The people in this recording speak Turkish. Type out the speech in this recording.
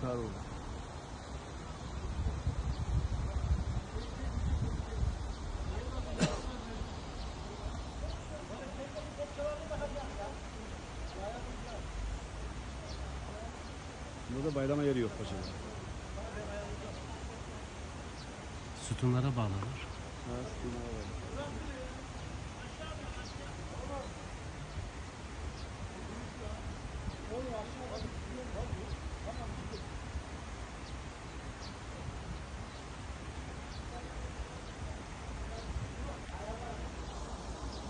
yukarı oldu. Burada bayrama yeri yok paşada. Sütunlara bağlanır. Ha, sütunlara var.